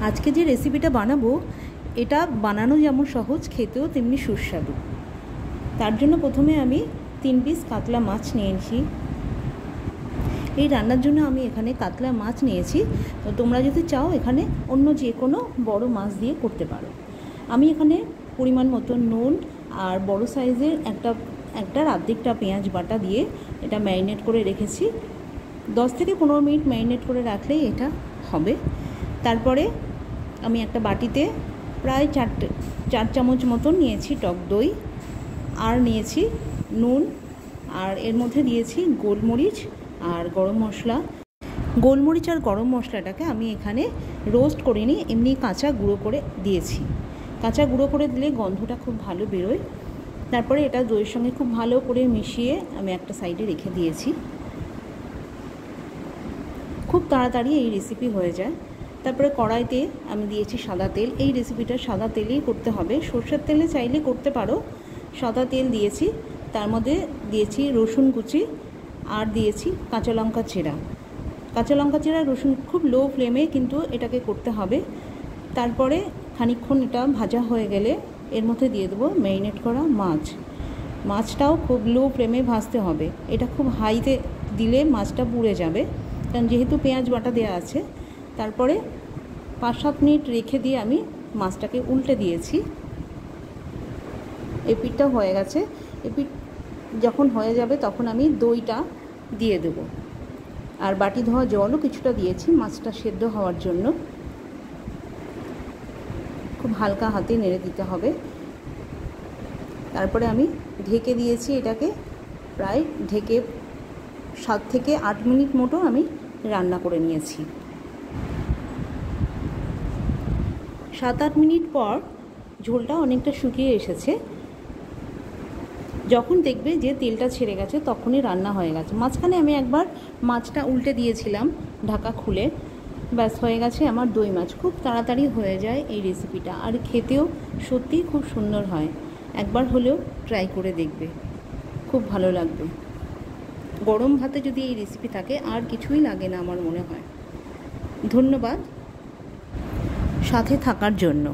আজকে যে রেসিপিটা বানাবো এটা বানানো যেমন সহজ, খেতেও তেমনি সুস্বাদু। তার জন্য প্রথমে আমি 3 পিস কাতলা মাছ নিয়েছি। এই রান্নার জন্য আমি এখানে কাতলা মাছ নিয়েছি। তো তোমরা যদি চাও এখানে অন্য যে কোনো বড় মাছ দিয়ে করতে পারো। আমি এখানে পরিমাণ মতো নুন আর বড় সাইজের একটা অর্ধেকটা পেঁয়াজ বাটা দিয়ে এটা ম্যারিনেট করে রেখেছি। 10 থেকে 15 মিনিট ম্যারিনেট করে রাখলেই এটা হবে। তারপরে আমি একটা বাটিতে প্রায় 4 চামচ মতন নিয়েছি টক দই, আর নিয়েছি নুন, আর এর মধ্যে দিয়েছি গোলমরিচ আর গরম মশলা। গোলমরিচ আর গরম মশলাটাকে আমি এখানে রোস্ট করিনি, এমনি কাঁচা গুঁড়ো করে দিয়েছি। কাঁচা গুঁড়ো করে দিলে গন্ধটা খুব ভালো বেরোয়। তারপরে এটা দইয়ের সঙ্গে খুব ভালো করে মিশিয়ে আমি একটা সাইডে রেখে দিয়েছি। খুব তাড়াতাড়ি এই রেসিপি হয়ে যায়। তারপরে কড়াইতে আমি দিয়েছি সাদা তেল। এই রেসিপিটা সাদা তেলেই করতে হবে, সরষের তেলে চাইলে করতে পারো। সাদা তেল দিয়েছি, তার মধ্যে দিয়েছি রসুন কুচি আর দিয়েছি কাঁচা লঙ্কা চেরা। কাঁচা লঙ্কা চেরা রসুন খুব লো ফ্লেমে কিন্তু এটাকে করতে হবে। তারপরে খানিকক্ষণ এটা ভাজা হয়ে গেলে এর মধ্যে দিয়ে দেবো ম্যারিনেট করা মাছ। মাছটাও খুব লো ফ্লেমে ভাজতে হবে, এটা খুব হাইতে দিলে মাছটা পুড়ে যাবে, কারণ যেহেতু পেঁয়াজ বাটা দেওয়া আছে। তারপরে 5-7 মিনিট রেখে দিয়ে আমি মাছটাকে উল্টে দিয়েছি। এপিঠটা হয়ে গেছে। এপিঠ যখন হয়ে যাবে তখন আমি দইটা দিয়ে দেব, আর বাটি ধোয়া জলও কিছুটা দিয়েছি মাছটা সেদ্ধ হওয়ার জন্য। খুব হালকা হাতে নেড়ে দিতে হবে। তারপরে আমি ঢেকে দিয়েছি এটাকে, প্রায় ঢেকে 7 থেকে 8 মিনিট মতো আমি রান্না করে নিয়েছি। 7-8 মিনিট পর ঝোলটা অনেকটা শুকিয়ে এসেছে। যখন দেখবে যে তেলটা ছেড়ে গেছে তখনই রান্না হয়ে গেছে। মাঝখানে আমি একবার মাছটা উল্টে দিয়েছিলাম ঢাকা খুলে। ব্যাস হয়ে গেছে আমার দই মাছ। খুব তাড়াতাড়ি হয়ে যায় এই রেসিপিটা, আর খেতেও সত্যিই খুব সুন্দর হয়। একবার হলেও ট্রাই করে দেখবে, খুব ভালো লাগবে। গরম ভাতে যদি এই রেসিপি থাকে আর কিছুই লাগে না আমার মনে হয়। ধন্যবাদ সাথে থাকার জন্য।